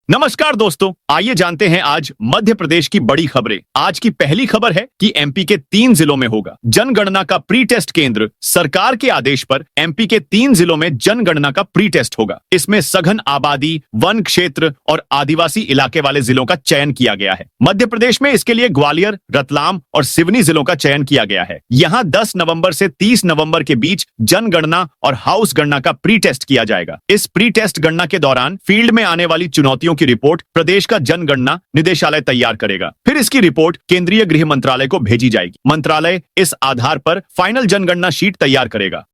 नमस्कार दोस्तों, आइए जानते हैं आज मध्य प्रदेश की बड़ी खबरें। आज की पहली खबर है कि एमपी के 3 जिलों में होगा जनगणना का प्री टेस्ट केंद्र। सरकार के आदेश पर एमपी के 3 जिलों में जनगणना का प्री टेस्ट होगा। इसमें सघन आबादी, वन क्षेत्र और आदिवासी इलाके वाले जिलों का चयन किया गया है। मध्य प्रदेश में इसके लिए ग्वालियर, रतलाम और सिवनी जिलों का चयन किया गया है। यहाँ 10 नवंबर से 30 नवंबर के बीच जनगणना और हाउस गणना का प्री टेस्ट किया जाएगा। इस प्री टेस्ट गणना के दौरान फील्ड में आने वाली चुनौतियों की रिपोर्ट प्रदेश का जनगणना निदेशालय तैयार करेगा। फिर इसकी रिपोर्ट केंद्रीय गृह मंत्रालय को भेजी जाएगी। मंत्रालय इस आधार पर फाइनल जनगणना शीट तैयार करेगा।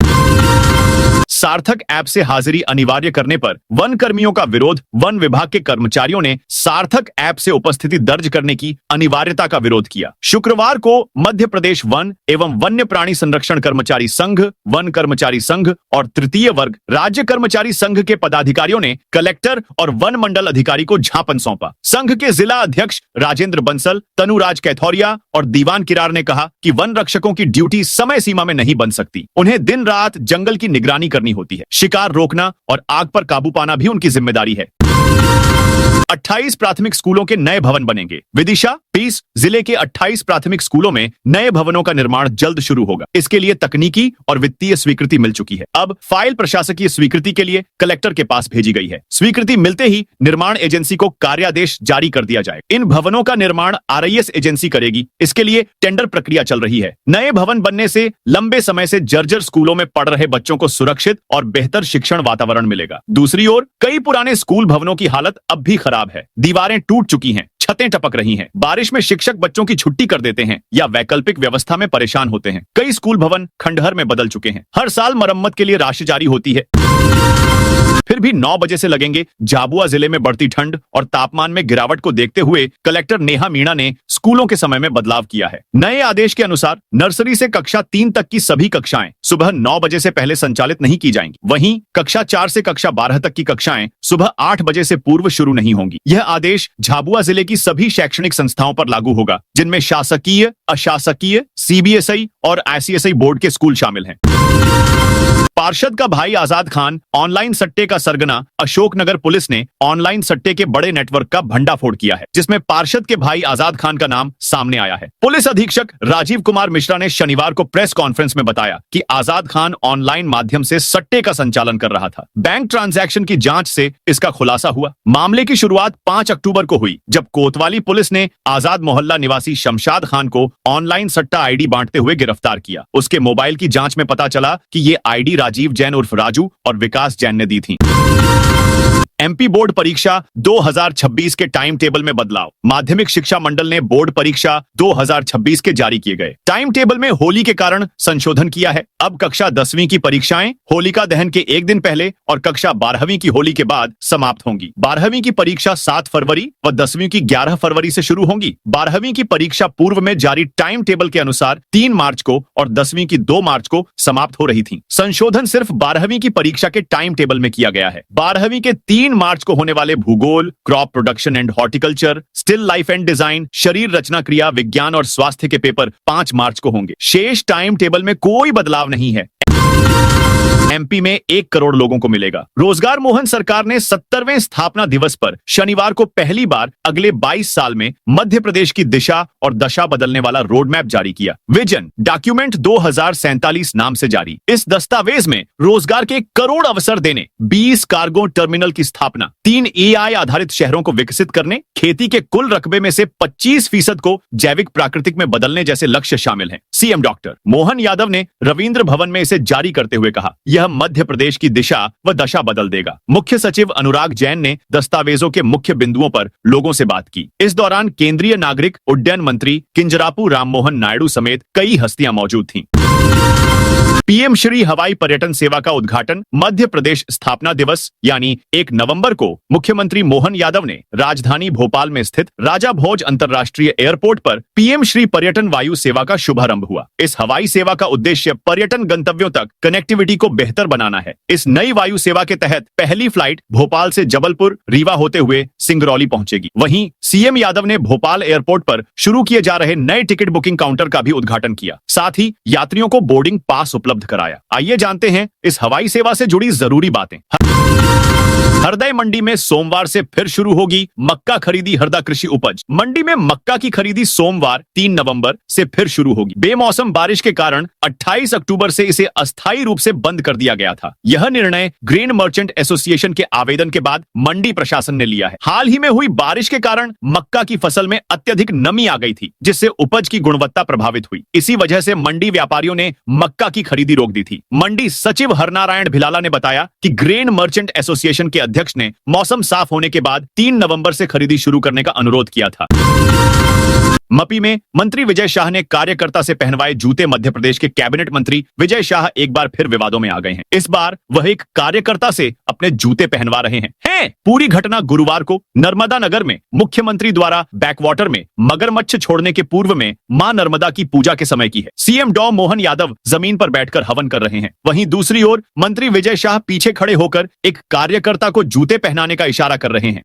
सार्थक ऐप से हाजिरी अनिवार्य करने पर वन कर्मियों का विरोध। वन विभाग के कर्मचारियों ने सार्थक ऐप से उपस्थिति दर्ज करने की अनिवार्यता का विरोध किया। शुक्रवार को मध्य प्रदेश वन एवं वन्य प्राणी संरक्षण कर्मचारी संघ, वन कर्मचारी संघ और तृतीय वर्ग राज्य कर्मचारी संघ के पदाधिकारियों ने कलेक्टर और वन मंडल अधिकारी को ज्ञापन सौंपा। संघ के जिला अध्यक्ष राजेंद्र बंसल, तनुराज कैथौरिया और दीवान किरार ने कहा कि वन रक्षकों की ड्यूटी समय सीमा में नहीं बन सकती। उन्हें दिन रात जंगल की निगरानी करनी होती है। शिकार रोकना और आग पर काबू पाना भी उनकी जिम्मेदारी है। 28 प्राथमिक स्कूलों के नए भवन बनेंगे। विदिशा 20 जिले के 28 प्राथमिक स्कूलों में नए भवनों का निर्माण जल्द शुरू होगा। इसके लिए तकनीकी और वित्तीय स्वीकृति मिल चुकी है। अब फाइल प्रशासकीय स्वीकृति के लिए कलेक्टर के पास भेजी गई है। स्वीकृति मिलते ही निर्माण एजेंसी को कार्यादेश जारी कर दिया जाए। इन भवनों का निर्माण आरआईएस एजेंसी करेगी। इसके लिए टेंडर प्रक्रिया चल रही है। नए भवन बनने से लंबे समय से जर्जर स्कूलों में पढ़ रहे बच्चों को सुरक्षित और बेहतर शिक्षण वातावरण मिलेगा। दूसरी ओर कई पुराने स्कूल भवनों की हालत अब भी खराब है। दीवारें टूट चुकी हैं, छतें टपक रही हैं। बारिश में शिक्षक बच्चों की छुट्टी कर देते हैं या वैकल्पिक व्यवस्था में परेशान होते हैं। कई स्कूल भवन खंडहर में बदल चुके हैं। हर साल मरम्मत के लिए राशि जारी होती है, फिर भी 9 बजे से लगेंगे। झाबुआ जिले में बढ़ती ठंड और तापमान में गिरावट को देखते हुए कलेक्टर नेहा मीणा ने स्कूलों के समय में बदलाव किया है। नए आदेश के अनुसार नर्सरी से कक्षा 3 तक की सभी कक्षाएं सुबह 9 बजे से पहले संचालित नहीं की जाएंगी। वहीं कक्षा 4 से कक्षा 12 तक की कक्षाएं सुबह 8 बजे से पूर्व शुरू नहीं होंगी। यह आदेश झाबुआ जिले की सभी शैक्षणिक संस्थाओं पर लागू होगा, जिनमें शासकीय, अशासकीय, सीबीएसई और आईसीएसई बोर्ड के स्कूल शामिल हैं। पार्षद का भाई आजाद खान ऑनलाइन सट्टे का सरगना। अशोकनगर पुलिस ने ऑनलाइन सट्टे के बड़े नेटवर्क का भंडाफोड़ किया है, जिसमें पार्षद के भाई आजाद खान का नाम सामने आया है। पुलिस अधीक्षक राजीव कुमार मिश्रा ने शनिवार को प्रेस कॉन्फ्रेंस में बताया कि आजाद खान ऑनलाइन माध्यम से सट्टे का संचालन कर रहा था। बैंक ट्रांजैक्शन की जांच से इसका खुलासा हुआ। मामले की शुरुआत 5 अक्टूबर को हुई, जब कोतवाली पुलिस ने आजाद मोहल्ला निवासी शमशाद खान को ऑनलाइन सट्टा आईडी बांटते हुए गिरफ्तार किया। उसके मोबाइल की जांच में पता चला कि ये आईडी राजीव जैन उर्फ राजू और विकास जैन ने दी थी। एमपी बोर्ड परीक्षा 2026 के टाइम टेबल में बदलाव। माध्यमिक शिक्षा मंडल ने बोर्ड परीक्षा 2026 के जारी किए गए टाइम टेबल में होली के कारण संशोधन किया है। अब कक्षा 10वीं की परीक्षाएं होलिका दहन के एक दिन पहले और कक्षा 12वीं की होली के बाद समाप्त होंगी। 12वीं की परीक्षा 7 फरवरी व 10वीं की 11 फरवरी से शुरू होंगी। 12वीं की परीक्षा पूर्व में जारी टाइम टेबल के अनुसार 3 मार्च को और 10वीं की 2 मार्च को समाप्त हो रही थी। संशोधन सिर्फ 12वीं की परीक्षा के टाइम टेबल में किया गया है। 12वीं के 3 मार्च को होने वाले भूगोल, crop production and horticulture, still life and design, शरीर रचना क्रिया, विज्ञान और स्वास्थ्य के पेपर 5 मार्च को होंगे। शेष टाइम टेबल में कोई बदलाव नहीं है। एमपी में 1 करोड़ लोगों को मिलेगा रोजगार। मोहन सरकार ने 70वें स्थापना दिवस पर शनिवार को पहली बार अगले 22 साल में मध्य प्रदेश की दिशा और दशा बदलने वाला रोड मैप जारी किया। विजन डॉक्यूमेंट 2047 नाम से जारी। इस दस्तावेज में रोजगार के 1 करोड़ अवसर देने, 20 कार्गो टर्मिनल की स्थापना, 3 एआई आधारित शहरों को विकसित करने, खेती के कुल रकबे में से 25% को जैविक प्राकृतिक में बदलने जैसे लक्ष्य शामिल हैं। सीएम डॉक्टर मोहन यादव ने रविंद्र भवन में इसे जारी करते हुए कहा, यह मध्य प्रदेश की दिशा व दशा बदल देगा। मुख्य सचिव अनुराग जैन ने दस्तावेजों के मुख्य बिंदुओं पर लोगों से बात की। इस दौरान केंद्रीय नागरिक उड्डयन मंत्री किंजरापू राममोहन नायडू समेत कई हस्तियां मौजूद थीं। पीएम श्री हवाई पर्यटन सेवा का उद्घाटन। मध्य प्रदेश स्थापना दिवस यानी 1 नवंबर को मुख्यमंत्री मोहन यादव ने राजधानी भोपाल में स्थित राजा भोज अंतर्राष्ट्रीय एयरपोर्ट पर पीएम श्री पर्यटन वायु सेवा का शुभारंभ हुआ। इस हवाई सेवा का उद्देश्य पर्यटन गंतव्यों तक कनेक्टिविटी को बेहतर बनाना है। इस नई वायु सेवा के तहत पहली फ्लाइट भोपाल से जबलपुर, रीवा होते हुए सिंगरौली पहुंचेगी। वहीं सीएम यादव ने भोपाल एयरपोर्ट पर शुरू किए जा रहे नए टिकट बुकिंग काउंटर का भी उद्घाटन किया। साथ ही यात्रियों को बोर्डिंग पास उपलब्ध कराया। आइए जानते हैं इस हवाई सेवा से जुड़ी जरूरी बातें। हरदय मंडी में सोमवार से फिर शुरू होगी मक्का खरीदी हरदा कृषि उपज। मंडी में मक्का की खरीदी सोमवार 3 नवंबर से फिर शुरू होगी। बेमौसम बारिश के कारण 28 अक्टूबर से इसे अस्थायी रूप से बंद कर दिया गया था। यह निर्णय ग्रेन मर्चेंट एसोसिएशन के आवेदन के बाद मंडी प्रशासन ने लिया है। हाल ही में हुई बारिश के कारण मक्का की फसल में अत्यधिक नमी आ गई थी, जिससे उपज की गुणवत्ता प्रभावित हुई। इसी वजह से मंडी व्यापारियों ने मक्का की खरीदी रोक दी थी। मंडी सचिव हरनारायण भिलाला ने बताया कि ग्रेन मर्चेंट एसोसिएशन के अध्यक्ष ने मौसम साफ होने के बाद 3 नवंबर से खरीदी शुरू करने का अनुरोध किया था। मपी में मंत्री विजय शाह ने कार्यकर्ता से पहनवाए जूते। मध्य प्रदेश के कैबिनेट मंत्री विजय शाह एक बार फिर विवादों में आ गए हैं। इस बार वह एक कार्यकर्ता से अपने जूते पहनवा रहे हैं। पूरी घटना गुरुवार को नर्मदा नगर में मुख्यमंत्री द्वारा बैकवाटर में मगरमच्छ छोड़ने के पूर्व में मां नर्मदा की पूजा के समय की है। सीएम डॉ मोहन यादव जमीन पर बैठकर हवन कर रहे हैं। वहीं दूसरी ओर मंत्री विजय शाह पीछे खड़े होकर एक कार्यकर्ता को जूते पहनाने का इशारा कर रहे हैं।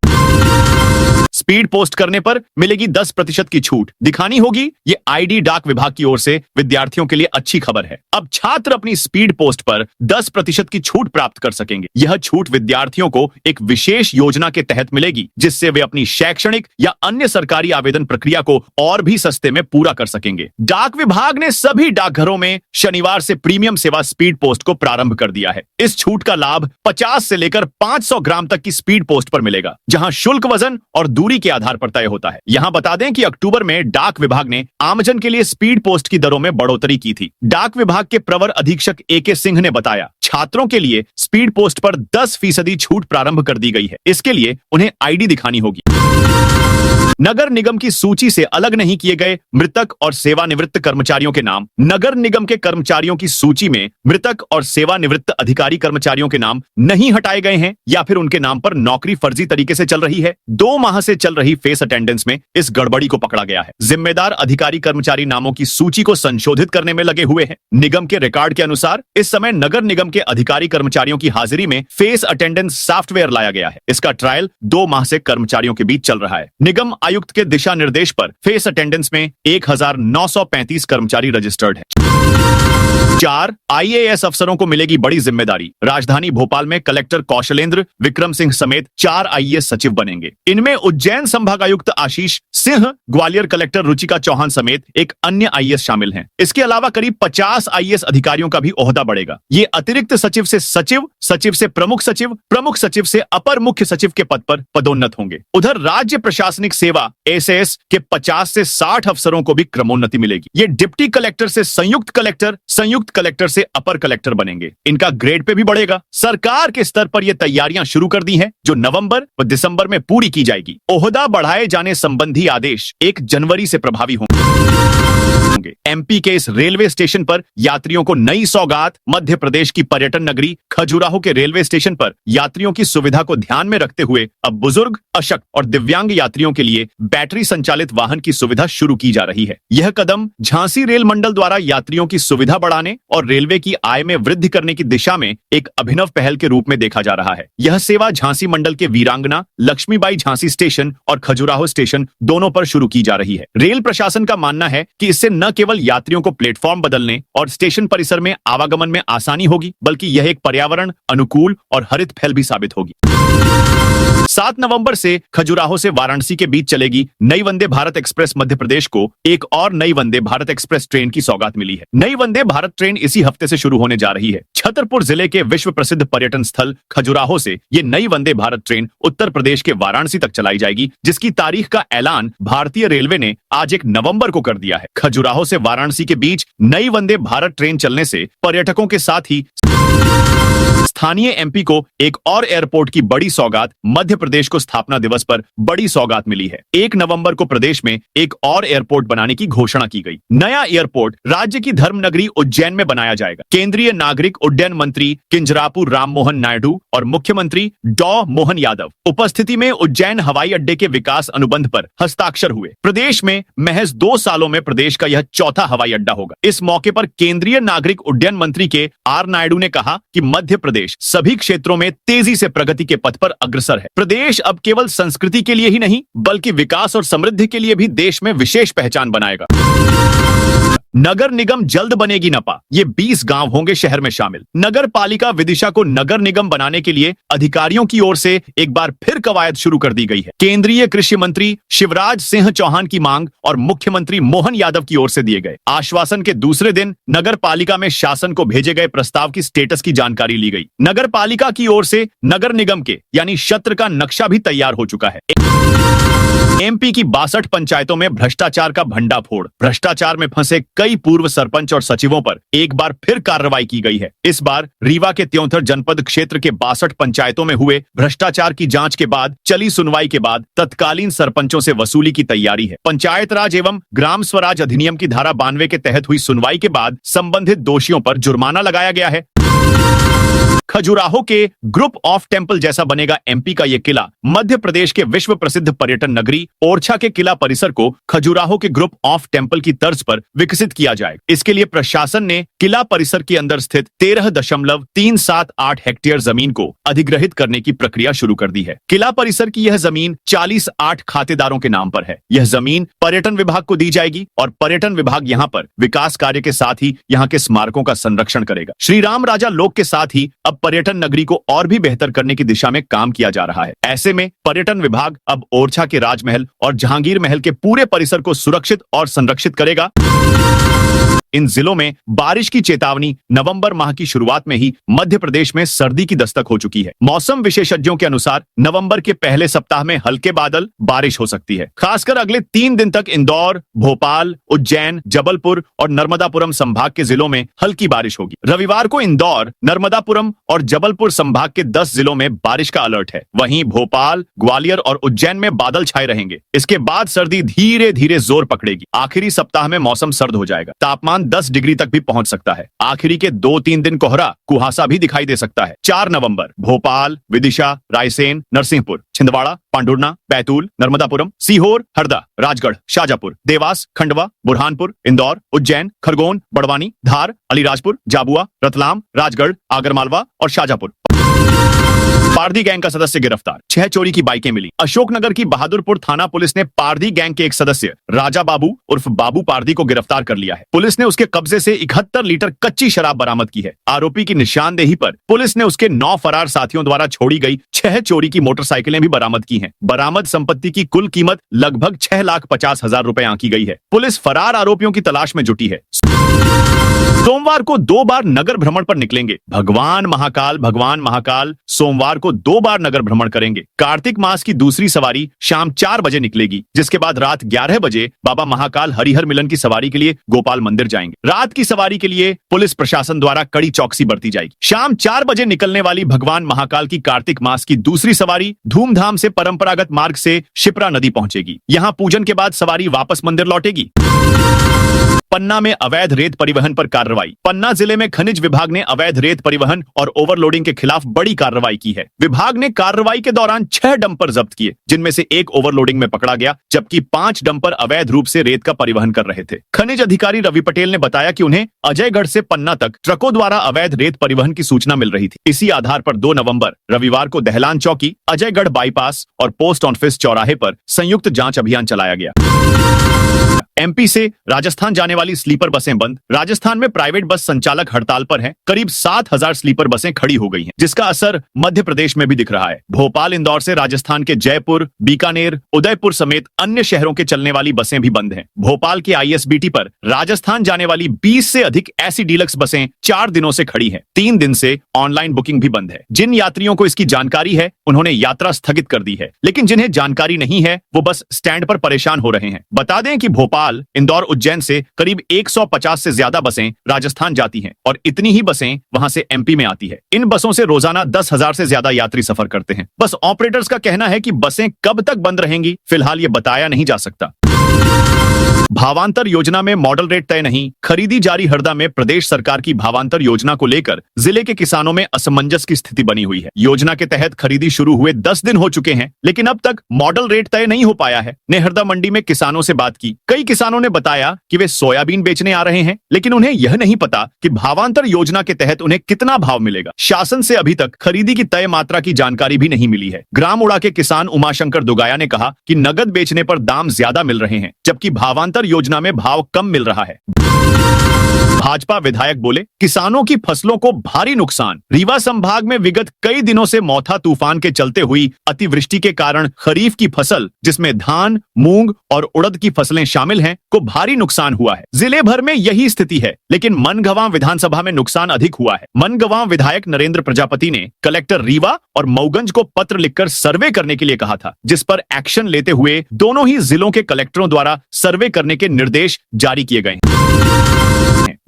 स्पीड पोस्ट करने पर मिलेगी 10% की छूट दिखानी होगी। ये आईडी डाक विभाग की ओर से विद्यार्थियों के लिए अच्छी खबर है। अब छात्र अपनी स्पीड पोस्ट पर 10% की छूट प्राप्त कर सकेंगे। यह छूट विद्यार्थियों को एक विशेष योजना के तहत मिलेगी, जिससे वे अपनी शैक्षणिक या अन्य सरकारी आवेदन प्रक्रिया को और भी सस्ते में पूरा कर सकेंगे। डाक विभाग ने सभी डाकघरों में शनिवार से प्रीमियम सेवा स्पीड पोस्ट को प्रारंभ कर दिया है। इस छूट का लाभ 50 से लेकर 500 ग्राम तक की स्पीड पोस्ट पर मिलेगा, जहां शुल्क वजन और दूरी के आधार पर तय होता है। यहां बता दें कि अक्टूबर में डाक विभाग ने आमजन के लिए स्पीड पोस्ट की दरों में बढ़ोतरी की थी। डाक विभाग के प्रवर अधीक्षक AK सिंह ने बताया, छात्रों के लिए स्पीड पोस्ट पर 10% छूट प्रारंभ कर दी गई है। इसके लिए उन्हें आईडी दिखानी होगी। नगर निगम की सूची से अलग नहीं किए गए मृतक और सेवानिवृत्त कर्मचारियों के नाम। नगर निगम के कर्मचारियों की सूची में मृतक और सेवानिवृत्त अधिकारी कर्मचारियों के नाम नहीं हटाए गए हैं या फिर उनके नाम पर नौकरी फर्जी तरीके से चल रही है। 2 माह से चल रही फेस अटेंडेंस में इस गड़बड़ी को पकड़ा गया है। जिम्मेदार अधिकारी कर्मचारी नामों की सूची को संशोधित करने में लगे हुए हैं। निगम के रिकॉर्ड के अनुसार इस समय नगर निगम के अधिकारी कर्मचारियों की हाजिरी में फेस अटेंडेंस सॉफ्टवेयर लाया गया है। इसका ट्रायल 2 माह से कर्मचारियों के बीच चल रहा है। निगम आयुक्त के दिशा निर्देश पर फेस अटेंडेंस में 1935 कर्मचारी रजिस्टर्ड है। 4 IAS अफसरों को मिलेगी बड़ी जिम्मेदारी। राजधानी भोपाल में कलेक्टर कौशलेंद्र विक्रम सिंह समेत 4 IAS सचिव बनेंगे। इनमें उज्जैन संभागायुक्त आशीष सिंह, ग्वालियर कलेक्टर रुचिका चौहान समेत एक अन्य IAS शामिल हैं। इसके अलावा करीब 50 IAS अधिकारियों का भी ओहदा बढ़ेगा। ये अतिरिक्त सचिव से सचिव, सचिव से प्रमुख सचिव, प्रमुख सचिव से अपर मुख्य सचिव के पद पर पदोन्नत होंगे। उधर राज्य प्रशासनिक सेवा SAS के 50 से 60 अफसरों को भी क्रमोन्नति मिलेगी। ये डिप्टी कलेक्टर से संयुक्त कलेक्टर, संयुक्त कलेक्टर से अपर कलेक्टर बनेंगे। इनका ग्रेड पे भी बढ़ेगा। सरकार के स्तर पर ये तैयारियां शुरू कर दी हैं, जो नवंबर व दिसंबर में पूरी की जाएगी। ओहदा बढ़ाए जाने संबंधी आदेश 1 जनवरी से प्रभावी होंगे। MP के इस रेलवे स्टेशन पर यात्रियों को नई सौगात। मध्य प्रदेश की पर्यटन नगरी खजुराहो के रेलवे स्टेशन पर यात्रियों की सुविधा को ध्यान में रखते हुए अब बुजुर्ग, अशक्त और दिव्यांग यात्रियों के लिए बैटरी संचालित वाहन की सुविधा शुरू की जा रही है। यह कदम झांसी रेल मंडल द्वारा यात्रियों की सुविधा बढ़ाने और रेलवे की आय में वृद्धि करने की दिशा में एक अभिनव पहल के रूप में देखा जा रहा है। यह सेवा झांसी मंडल के वीरांगना, लक्ष्मीबाई झांसी स्टेशन और खजुराहो स्टेशन दोनों पर शुरू की जा रही है। रेल प्रशासन का मानना है कि इससे न केवल यात्रियों को प्लेटफॉर्म बदलने और स्टेशन परिसर में आवागमन में आसानी होगी, बल्कि यह एक पर्यावरण अनुकूल और हरित पहल भी साबित होगी। 7 नवंबर से खजुराहो से वाराणसी के बीच चलेगी नई वंदे भारत एक्सप्रेस। मध्य प्रदेश को एक और नई वंदे भारत एक्सप्रेस ट्रेन की सौगात मिली है। नई वंदे भारत ट्रेन इसी हफ्ते से शुरू होने जा रही है। छतरपुर जिले के विश्व प्रसिद्ध पर्यटन स्थल खजुराहो से ये नई वंदे भारत ट्रेन उत्तर प्रदेश के वाराणसी तक चलाई जाएगी, जिसकी तारीख का ऐलान भारतीय रेलवे ने आज 1 नवंबर को कर दिया है। खजुराहो से वाराणसी के बीच नई वंदे भारत ट्रेन चलने से पर्यटकों के साथ ही स्थानीय MP को एक और एयरपोर्ट की बड़ी सौगात। मध्य प्रदेश को स्थापना दिवस पर बड़ी सौगात मिली है। 1 नवंबर को प्रदेश में एक और एयरपोर्ट बनाने की घोषणा की गई। नया एयरपोर्ट राज्य की धर्मनगरी उज्जैन में बनाया जाएगा। केंद्रीय नागरिक उड्डयन मंत्री किंजरापू राम मोहन नायडू और मुख्यमंत्री डॉ मोहन यादव उपस्थिति में उज्जैन हवाई अड्डे के विकास अनुबंध पर हस्ताक्षर हुए। प्रदेश में महज 2 सालों में प्रदेश का यह चौथा हवाई अड्डा होगा। इस मौके पर केंद्रीय नागरिक उड्डयन मंत्री के R नायडू ने कहा कि मध्य प्रदेश सभी क्षेत्रों में तेजी से प्रगति के पथ पर अग्रसर है। प्रदेश अब केवल संस्कृति के लिए ही नहीं, बल्कि विकास और समृद्धि के लिए भी देश में विशेष पहचान बनाएगा। नगर निगम जल्द बनेगी नपा, ये 20 गांव होंगे शहर में शामिल। नगर पालिका विदिशा को नगर निगम बनाने के लिए अधिकारियों की ओर से एक बार फिर कवायद शुरू कर दी गई है। केंद्रीय कृषि मंत्री शिवराज सिंह चौहान की मांग और मुख्यमंत्री मोहन यादव की ओर से दिए गए आश्वासन के दूसरे दिन नगर पालिका में शासन को भेजे गए प्रस्ताव की स्टेटस की जानकारी ली गई। नगर पालिका की ओर से नगर निगम के यानी क्षेत्र का नक्शा भी तैयार हो चुका है। एमपी की 62 पंचायतों में भ्रष्टाचार का भंडाफोड़। भ्रष्टाचार में फंसे कई पूर्व सरपंच और सचिवों पर एक बार फिर कार्रवाई की गई है। इस बार रीवा के त्योंथर जनपद क्षेत्र के 62 पंचायतों में हुए भ्रष्टाचार की जांच के बाद चली सुनवाई के बाद तत्कालीन सरपंचों से वसूली की तैयारी है। पंचायत राज एवं ग्राम स्वराज अधिनियम की धारा 92 के तहत हुई सुनवाई के बाद संबंधित दोषियों पर जुर्माना लगाया गया है। खजुराहो के ग्रुप ऑफ टेम्पल जैसा बनेगा एमपी का यह किला। मध्य प्रदेश के विश्व प्रसिद्ध पर्यटन नगरी ओरछा के किला परिसर को खजुराहो के ग्रुप ऑफ टेम्पल की तर्ज पर विकसित किया जाएगा। इसके लिए प्रशासन ने किला परिसर के अंदर स्थित 13.378 हेक्टेयर जमीन को अधिग्रहित करने की प्रक्रिया शुरू कर दी है। किला परिसर की यह जमीन 48 खातेदारों के नाम पर है। यह जमीन पर्यटन विभाग को दी जाएगी और पर्यटन विभाग यहाँ पर विकास कार्य के साथ ही यहाँ के स्मारकों का संरक्षण करेगा। श्री राम राजा लोक के साथ ही अब पर्यटन नगरी को और भी बेहतर करने की दिशा में काम किया जा रहा है। ऐसे में पर्यटन विभाग अब ओरछा के राजमहल और जहांगीर महल के पूरे परिसर को सुरक्षित और संरक्षित करेगा। इन जिलों में बारिश की चेतावनी। नवंबर माह की शुरुआत में ही मध्य प्रदेश में सर्दी की दस्तक हो चुकी है। मौसम विशेषज्ञों के अनुसार नवंबर के पहले सप्ताह में हल्के बादल बारिश हो सकती है। खासकर अगले 3 दिन तक इंदौर, भोपाल, उज्जैन, जबलपुर और नर्मदापुरम संभाग के जिलों में हल्की बारिश होगी। रविवार को इंदौर, नर्मदापुरम और जबलपुर संभाग के 10 जिलों में बारिश का अलर्ट है। वहीं भोपाल, ग्वालियर और उज्जैन में बादल छाए रहेंगे। इसके बाद सर्दी धीरे धीरे जोर पकड़ेगी। आखिरी सप्ताह में मौसम सर्द हो जाएगा। तापमान 10 डिग्री तक भी पहुंच सकता है। आखिरी के 2-3 दिन कोहरा, कुहासा भी दिखाई दे सकता है। 4 नवंबर भोपाल, विदिशा, रायसेन, नरसिंहपुर, छिंदवाड़ा, पांडुरना, बैतूल, नर्मदापुरम, सीहोर, हरदा, राजगढ़, शाजापुर, देवास, खंडवा, बुरहानपुर, इंदौर, उज्जैन, खरगोन, बड़वानी, धार, अलीराजपुर, झाबुआ, रतलाम, राजगढ़, आगरमालवा और शाजापुर। पारधी गैंग का सदस्य गिरफ्तार। 6 चोरी की बाइकें मिली। अशोकनगर की बहादुरपुर थाना पुलिस ने पारधी गैंग के एक सदस्य राजा बाबू उर्फ बाबू पारधी को गिरफ्तार कर लिया है। पुलिस ने उसके कब्जे से 71 लीटर कच्ची शराब बरामद की है। आरोपी की निशानदेही पर पुलिस ने उसके 9 फरार साथियों द्वारा छोड़ी गई 6 चोरी की मोटरसाइकिलें भी बरामद की हैं। बरामद संपत्ति की कुल कीमत लगभग 6,50,000 रुपए आंकी गई है। पुलिस फरार आरोपियों की तलाश में जुटी है। सोमवार को 2 बार नगर भ्रमण पर निकलेंगे भगवान महाकाल सोमवार को 2 बार नगर भ्रमण करेंगे। कार्तिक मास की दूसरी सवारी शाम 4 बजे निकलेगी, जिसके बाद रात 11 बजे बाबा महाकाल हरिहर मिलन की सवारी के लिए गोपाल मंदिर जाएंगे। रात की सवारी के लिए पुलिस प्रशासन द्वारा कड़ी चौकसी बरती जाएगी। शाम 4 बजे निकलने वाली भगवान महाकाल की कार्तिक मास की दूसरी सवारी धूमधाम से परंपरागत मार्ग से शिप्रा नदी पहुंचेगी। यहाँ पूजन के बाद सवारी वापस मंदिर लौटेगी। पन्ना में अवैध रेत परिवहन पर कार्रवाई। पन्ना जिले में खनिज विभाग ने अवैध रेत परिवहन और ओवरलोडिंग के खिलाफ बड़ी कार्रवाई की है। विभाग ने कार्रवाई के दौरान 6 डंपर जब्त किए, जिनमें से 1 ओवरलोडिंग में पकड़ा गया, जबकि 5 डंपर अवैध रूप से रेत का परिवहन कर रहे थे। खनिज अधिकारी रवि पटेल ने बताया कि उन्हें अजयगढ़ से पन्ना तक ट्रकों द्वारा अवैध रेत परिवहन की सूचना मिल रही थी। इसी आधार पर 2 नवंबर रविवार को दहलान चौकी, अजयगढ़ बाईपास और पोस्ट ऑफिस चौराहे पर संयुक्त जांच अभियान चलाया गया। एमपी से राजस्थान जाने वाली स्लीपर बसें बंद। राजस्थान में प्राइवेट बस संचालक हड़ताल पर हैं। करीब 7,000 स्लीपर बसें खड़ी हो गई हैं, जिसका असर मध्य प्रदेश में भी दिख रहा है। भोपाल, इंदौर से राजस्थान के जयपुर, बीकानेर, उदयपुर समेत अन्य शहरों के चलने वाली बसें भी बंद हैं। भोपाल के आईएसबीटी पर राजस्थान जाने वाली 20 से अधिक ऐसी डीलक्स बसें 4 दिनों से खड़ी हैं। 3 दिन से ऑनलाइन बुकिंग भी बंद है। जिन यात्रियों को इसकी जानकारी है, उन्होंने यात्रा स्थगित कर दी है, लेकिन जिन्हें जानकारी नहीं है, वो बस स्टैंड पर परेशान हो रहे हैं। बता दें कि भोपाल, इंदौर, उज्जैन से करीब 150 से ज्यादा बसें राजस्थान जाती हैं और इतनी ही बसें वहां से एमपी में आती है। इन बसों से रोजाना 10,000 से ज्यादा यात्री सफर करते हैं। बस ऑपरेटर्स का कहना है कि बसें कब तक बंद रहेंगी, फिलहाल ये बताया नहीं जा सकता। भावांतर योजना में मॉडल रेट तय नहीं। खरीदी जारी। हरदा में प्रदेश सरकार की भावांतर योजना को लेकर जिले के किसानों में असमंजस की स्थिति बनी हुई है। योजना के तहत खरीदी शुरू हुए 10 दिन हो चुके हैं, लेकिन अब तक मॉडल रेट तय नहीं हो पाया है। ने हरदा मंडी में किसानों से बात की। कई किसानों ने बताया कि वे सोयाबीन बेचने आ रहे हैं, लेकिन उन्हें यह नहीं पता कि भावांतर योजना के तहत उन्हें कितना भाव मिलेगा। शासन से अभी तक खरीदी की तय मात्रा की जानकारी भी नहीं मिली है। ग्राम उड़ा के किसान उमाशंकर दुगाया ने कहा कि नगद बेचने पर दाम ज्यादा मिल रहे हैं, जबकि भावांतर निरंतर योजना में भाव कम मिल रहा है। भाजपा विधायक बोले, किसानों की फसलों को भारी नुकसान। रीवा संभाग में विगत कई दिनों से मौथा तूफान के चलते हुई अतिवृष्टि के कारण खरीफ की फसल, जिसमें धान, मूंग और उड़द की फसलें शामिल हैं, को भारी नुकसान हुआ है। जिले भर में यही स्थिति है, लेकिन मनगवां विधानसभा में नुकसान अधिक हुआ है। मनगवां विधायक नरेंद्र प्रजापति ने कलेक्टर रीवा और मऊगंज को पत्र लिखकर सर्वे करने के लिए कहा था, जिस पर एक्शन लेते हुए दोनों ही जिलों के कलेक्टरों द्वारा सर्वे करने के निर्देश जारी किए गए।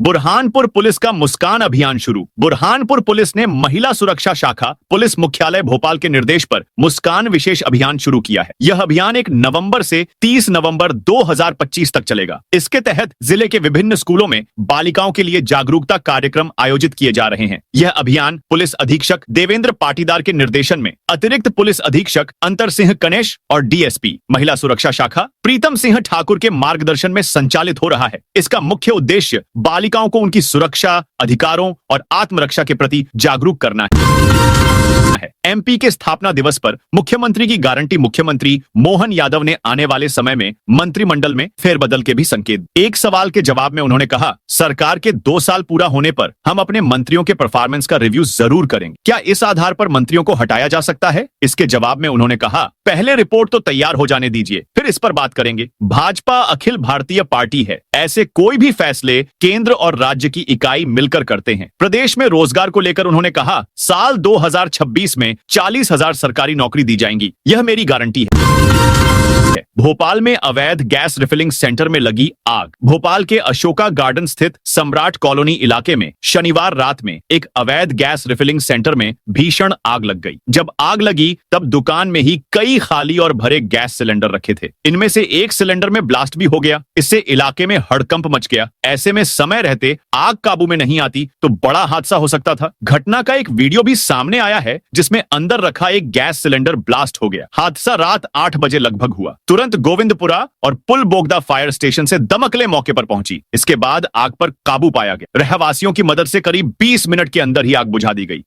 बुरहानपुर पुलिस का मुस्कान अभियान शुरू। बुरहानपुर पुलिस ने महिला सुरक्षा शाखा पुलिस मुख्यालय भोपाल के निर्देश पर मुस्कान विशेष अभियान शुरू किया है। यह अभियान 1 नवंबर से 30 नवंबर 2025 तक चलेगा। इसके तहत जिले के विभिन्न स्कूलों में बालिकाओं के लिए जागरूकता कार्यक्रम आयोजित किए जा रहे हैं। यह अभियान पुलिस अधीक्षक देवेंद्र पाटीदार के निर्देशन में अतिरिक्त पुलिस अधीक्षक अंतर सिंह कनेश और डीएसपी महिला सुरक्षा शाखा प्रीतम सिंह ठाकुर के मार्गदर्शन में संचालित हो रहा है। इसका मुख्य उद्देश्य बालिकाओं को उनकी सुरक्षा, अधिकारों और आत्मरक्षा के प्रति जागरूक करना है। एमपी के स्थापना दिवस पर मुख्यमंत्री की गारंटी। मुख्यमंत्री मोहन यादव ने आने वाले समय में मंत्रिमंडल में फेरबदल के भी संकेत। एक सवाल के जवाब में उन्होंने कहा, सरकार के 2 साल पूरा होने पर हम अपने मंत्रियों के परफॉर्मेंस का रिव्यू जरूर करेंगे। क्या इस आधार पर मंत्रियों को हटाया जा सकता है? इसके जवाब में उन्होंने कहा, पहले रिपोर्ट तो तैयार हो जाने दीजिए, फिर इस पर बात करेंगे। भाजपा अखिल भारतीय पार्टी है, ऐसे कोई भी फैसले केंद्र और राज्य की इकाई मिलकर करते हैं। प्रदेश में रोजगार को लेकर उन्होंने कहा, साल 2026 में 40,000 सरकारी नौकरी दी जाएंगी, यह मेरी गारंटी है। भोपाल में अवैध गैस रिफिलिंग सेंटर में लगी आग। भोपाल के अशोका गार्डन स्थित सम्राट कॉलोनी इलाके में शनिवार रात में एक अवैध गैस रिफिलिंग सेंटर में भीषण आग लग गई। जब आग लगी तब दुकान में ही कई खाली और भरे गैस सिलेंडर रखे थे। इनमें से एक सिलेंडर में ब्लास्ट भी हो गया। इससे इलाके में हड़कंप मच गया। ऐसे में समय रहते आग काबू में नहीं आती तो बड़ा हादसा हो सकता था। घटना का एक वीडियो भी सामने आया है, जिसमें अंदर रखा एक गैस सिलेंडर ब्लास्ट हो गया। हादसा रात 8 बजे लगभग हुआ। तुरंत गोविंदपुरा और पुल बोगदा फायर स्टेशन से दमकलें मौके पर पहुंची। इसके बाद आग पर काबू पाया गया। रहवासियों की मदद से करीब 20 मिनट के अंदर ही आग बुझा दी गई।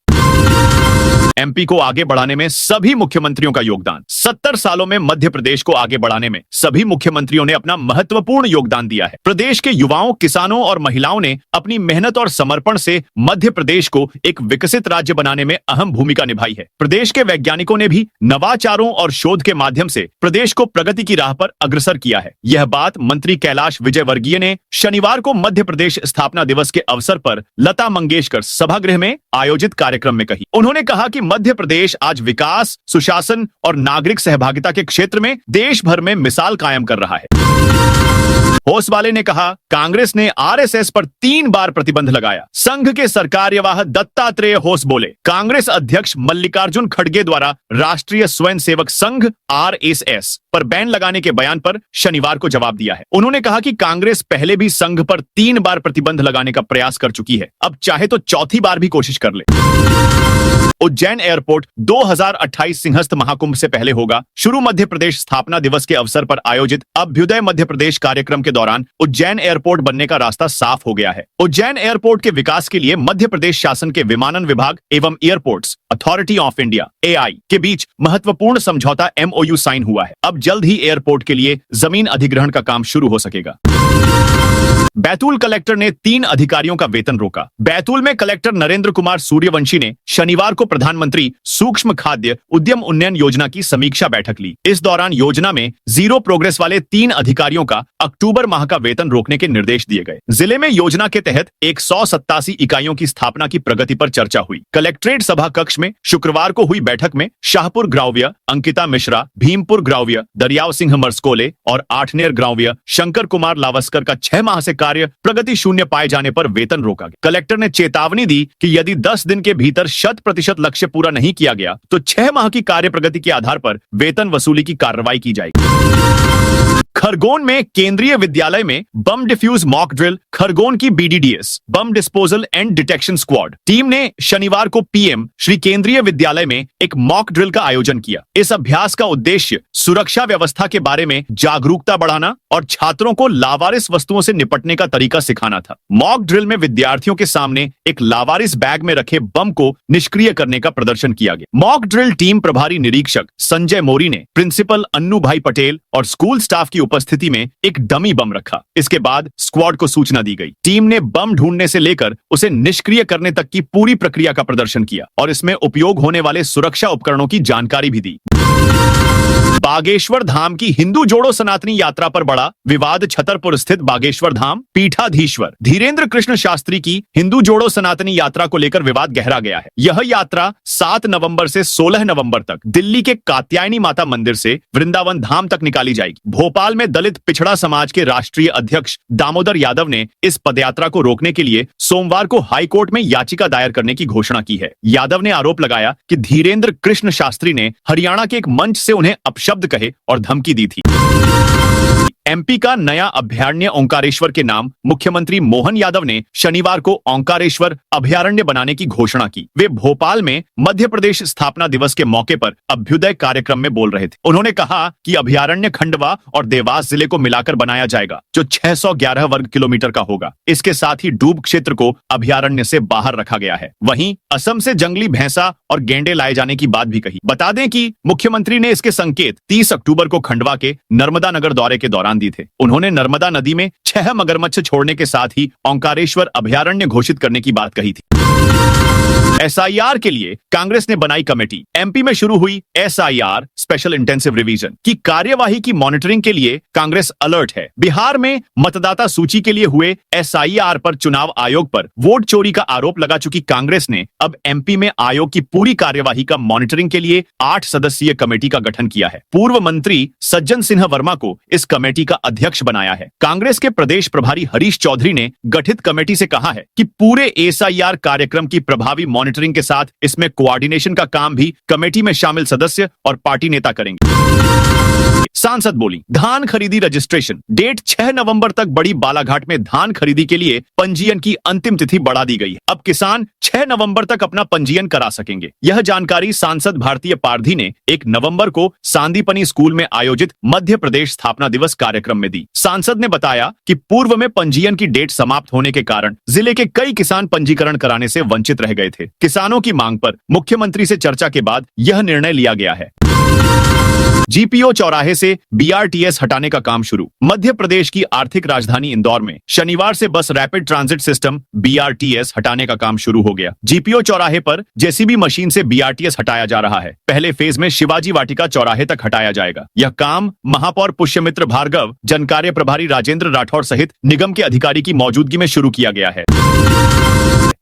एमपी को आगे बढ़ाने में सभी मुख्यमंत्रियों का योगदान। 70 सालों में मध्य प्रदेश को आगे बढ़ाने में सभी मुख्यमंत्रियों ने अपना महत्वपूर्ण योगदान दिया है। प्रदेश के युवाओं, किसानों और महिलाओं ने अपनी मेहनत और समर्पण से मध्य प्रदेश को एक विकसित राज्य बनाने में अहम भूमिका निभाई है। प्रदेश के वैज्ञानिकों ने भी नवाचारों और शोध के माध्यम से प्रदेश को प्रगति की राह पर अग्रसर किया है। यह बात मंत्री कैलाश विजयवर्गीय ने शनिवार को मध्य प्रदेश स्थापना दिवस के अवसर पर लता मंगेशकर सभागृह में आयोजित कार्यक्रम में कही। उन्होंने कहा कि मध्य प्रदेश आज विकास, सुशासन और नागरिक सहभागिता के क्षेत्र में देश भर में मिसाल कायम कर रहा है। होसवाले ने कहा, कांग्रेस ने आरएसएस पर 3 बार प्रतिबंध लगाया। संघ के सरकार्यवाह दत्तात्रेय होस बोले, कांग्रेस अध्यक्ष मल्लिकार्जुन खड़गे द्वारा राष्ट्रीय स्वयंसेवक संघ आरएसएस पर बैन लगाने के बयान पर शनिवार को जवाब दिया है। उन्होंने कहा कि कांग्रेस पहले भी संघ पर 3 बार प्रतिबंध लगाने का प्रयास कर चुकी है, अब चाहे तो चौथी बार भी कोशिश कर ले। उज्जैन एयरपोर्ट 2028 सिंहस्थ महाकुंभ से पहले होगा शुरू। मध्य प्रदेश स्थापना दिवस के अवसर पर आयोजित अभ्युदय मध्य प्रदेश कार्यक्रम के दौरान उज्जैन एयरपोर्ट बनने का रास्ता साफ हो गया है। उज्जैन एयरपोर्ट के विकास के लिए मध्य प्रदेश शासन के विमानन विभाग एवं airports authority of India (AI) के बीच महत्वपूर्ण समझौता MOU साइन हुआ है। अब जल्द ही एयरपोर्ट के लिए जमीन अधिग्रहण का काम शुरू हो सकेगा। बैतूल कलेक्टर ने 3 अधिकारियों का वेतन रोका। बैतूल में कलेक्टर नरेंद्र कुमार सूर्यवंशी ने शनिवार को प्रधानमंत्री सूक्ष्म खाद्य उद्यम उन्नयन योजना की समीक्षा बैठक ली। इस दौरान योजना में 0 प्रोग्रेस वाले 3 अधिकारियों का अक्टूबर माह का वेतन रोकने के निर्देश दिए गए। जिले में योजना के तहत 187 इकाइयों की स्थापना की प्रगति पर चर्चा हुई। कलेक्ट्रेट सभा कक्ष में शुक्रवार को हुई बैठक में शाहपुर ग्राव्य अंकिता मिश्रा, भीमपुर ग्राव्य दरियाव सिंह मरस्कोले और आठनेर ग्राव्य शंकर कुमार लावस्कर का 6 माह से कार्य प्रगति शून्य पाए जाने पर वेतन रोका गया। कलेक्टर ने चेतावनी दी कि यदि 10 दिन के भीतर 100% लक्ष्य पूरा नहीं किया गया तो 6 माह की कार्य प्रगति के आधार पर वेतन वसूली की कार्रवाई की जाएगी। खरगोन में केंद्रीय विद्यालय में बम डिफ्यूज मॉक ड्रिल। खरगोन की BDDS bomb disposal and detection squad team ने शनिवार को PM श्री केंद्रीय विद्यालय में एक मॉक ड्रिल का आयोजन किया। इस अभ्यास का उद्देश्य सुरक्षा व्यवस्था के बारे में जागरूकता बढ़ाना और छात्रों को लावारिस वस्तुओं से निपटने का तरीका सिखाना था। मॉक ड्रिल में विद्यार्थियों के सामने एक लावारिस बैग में रखे बम को निष्क्रिय करने का प्रदर्शन किया गया। मॉक ड्रिल टीम प्रभारी निरीक्षक संजय मोरी ने प्रिंसिपल अन्नू भाई पटेल और स्कूल स्टाफ की उपस्थिति में एक डमी बम रखा। इसके बाद स्क्वाड को सूचना दी गई। टीम ने बम ढूंढने से लेकर उसे निष्क्रिय करने तक की पूरी प्रक्रिया का प्रदर्शन किया और इसमें उपयोग होने वाले सुरक्षा उपकरणों की जानकारी भी दी। बागेश्वर धाम की हिंदू जोड़ो सनातनी यात्रा पर बड़ा विवाद। छतरपुर स्थित बागेश्वर धाम पीठाधीश्वर धीरेन्द्र कृष्ण शास्त्री की हिंदू जोड़ो सनातनी यात्रा को लेकर विवाद गहरा गया है। यह यात्रा 7 नवंबर से 16 नवंबर तक दिल्ली के कात्यायनी माता मंदिर से वृंदावन धाम तक निकाली जाएगी। भोपाल में दलित पिछड़ा समाज के राष्ट्रीय अध्यक्ष दामोदर यादव ने इस पदयात्रा को रोकने के लिए सोमवार को हाईकोर्ट में याचिका दायर करने की घोषणा की है। यादव ने आरोप लगाया कि धीरेन्द्र कृष्ण शास्त्री ने हरियाणा के एक मंच से उन्हें अपशब्द कहे और धमकी दी थी। एमपी का नया अभयारण्य ओंकारेश्वर के नाम मुख्यमंत्री मोहन यादव ने शनिवार को ओंकारेश्वर अभयारण्य बनाने की घोषणा की। वे भोपाल में मध्य प्रदेश स्थापना दिवस के मौके पर अभ्युदय कार्यक्रम में बोल रहे थे। उन्होंने कहा कि अभयारण्य खंडवा और देवास जिले को मिलाकर बनाया जाएगा, जो 611 वर्ग किलोमीटर का होगा। इसके साथ ही डूब क्षेत्र को अभयारण्य से बाहर रखा गया है। वहीं असम से जंगली भैंसा और गेंडे लाए जाने की बात भी कही। बता दें कि मुख्यमंत्री ने इसके संकेत 30 अक्टूबर को खंडवा के नर्मदा नगर दौरे के दौरान दी थे। उन्होंने नर्मदा नदी में 6 मगरमच्छ छोड़ने के साथ ही ओंकारेश्वर अभयारण्य घोषित करने की बात कही थी। एसआईआर के लिए कांग्रेस ने बनाई कमेटी। एमपी में शुरू हुई एसआईआर स्पेशल इंटेंसिव रिवीजन की कार्यवाही की मॉनिटरिंग के लिए कांग्रेस अलर्ट है। बिहार में मतदाता सूची के लिए हुए एसआईआर पर चुनाव आयोग पर वोट चोरी का आरोप लगा चुकी कांग्रेस ने अब एमपी में आयोग की पूरी कार्यवाही का मॉनिटरिंग के लिए 8 सदस्यीय कमेटी का गठन किया है। पूर्व मंत्री सज्जन सिन्हा वर्मा को इस कमेटी का अध्यक्ष बनाया है। कांग्रेस के प्रदेश प्रभारी हरीश चौधरी ने गठित कमेटी से कहा है कि पूरे एसआईआर कार्यक्रम की प्रभावी मॉनिटरिंग के साथ इसमें कोऑर्डिनेशन का काम भी कमेटी में शामिल सदस्य और पार्टी नेता करेंगे। सांसद बोली, धान खरीदी रजिस्ट्रेशन डेट 6 नवंबर तक बढ़ी। बालाघाट में धान खरीदी के लिए पंजीयन की अंतिम तिथि बढ़ा दी गई है। अब किसान 6 नवंबर तक अपना पंजीयन करा सकेंगे। यह जानकारी सांसद भारतीय पारधी ने 1 नवंबर को सांदीपनी स्कूल में आयोजित मध्य प्रदेश स्थापना दिवस कार्यक्रम में दी। सांसद ने बताया कि पूर्व में पंजीयन की डेट समाप्त होने के कारण जिले के कई किसान पंजीकरण कराने से वंचित रह गए थे। किसानों की मांग पर मुख्यमंत्री से चर्चा के बाद यह निर्णय लिया गया है। जीपीओ चौराहे से बीआरटीएस हटाने का काम शुरू। मध्य प्रदेश की आर्थिक राजधानी इंदौर में शनिवार से बस रैपिड ट्रांजिट सिस्टम बीआरटीएस हटाने का काम शुरू हो गया। जीपीओ चौराहे पर जेसीबी मशीन से बीआरटीएस हटाया जा रहा है। पहले फेज में शिवाजी वाटिका चौराहे तक हटाया जाएगा। यह काम महापौर पुष्यमित्र भार्गव, जनकार्य प्रभारी राजेंद्र राठौर सहित निगम के अधिकारी की मौजूदगी में शुरू किया गया है।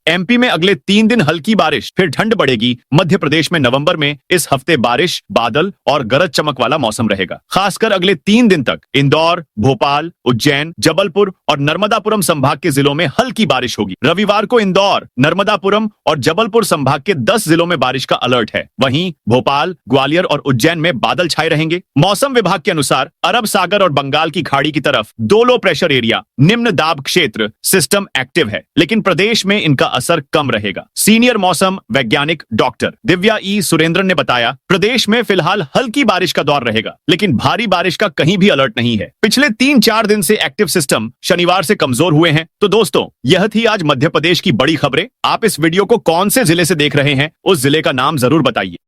एमपी में अगले 3 दिन हल्की बारिश, फिर ठंड बढ़ेगी। मध्य प्रदेश में नवंबर में इस हफ्ते बारिश, बादल और गरज चमक वाला मौसम रहेगा। खासकर अगले 3 दिन तक इंदौर, भोपाल, उज्जैन, जबलपुर और नर्मदापुरम संभाग के जिलों में हल्की बारिश होगी। रविवार को इंदौर, नर्मदापुरम और जबलपुर संभाग के 10 जिलों में बारिश का अलर्ट है। वहीं भोपाल, ग्वालियर और उज्जैन में बादल छाए रहेंगे। मौसम विभाग के अनुसार अरब सागर और बंगाल की खाड़ी की तरफ 2 लो प्रेशर एरिया निम्न दाब क्षेत्र सिस्टम एक्टिव है, लेकिन प्रदेश में इनका असर कम रहेगा। सीनियर मौसम वैज्ञानिक डॉक्टर दिव्या ई सुरेंद्रन ने बताया, प्रदेश में फिलहाल हल्की बारिश का दौर रहेगा, लेकिन भारी बारिश का कहीं भी अलर्ट नहीं है। पिछले 3-4 दिन से एक्टिव सिस्टम शनिवार से कमजोर हुए हैं। तो दोस्तों, यह थी आज मध्य प्रदेश की बड़ी खबरें। आप इस वीडियो को कौन से जिले से देख रहे हैं, उस जिले का नाम जरूर बताइए।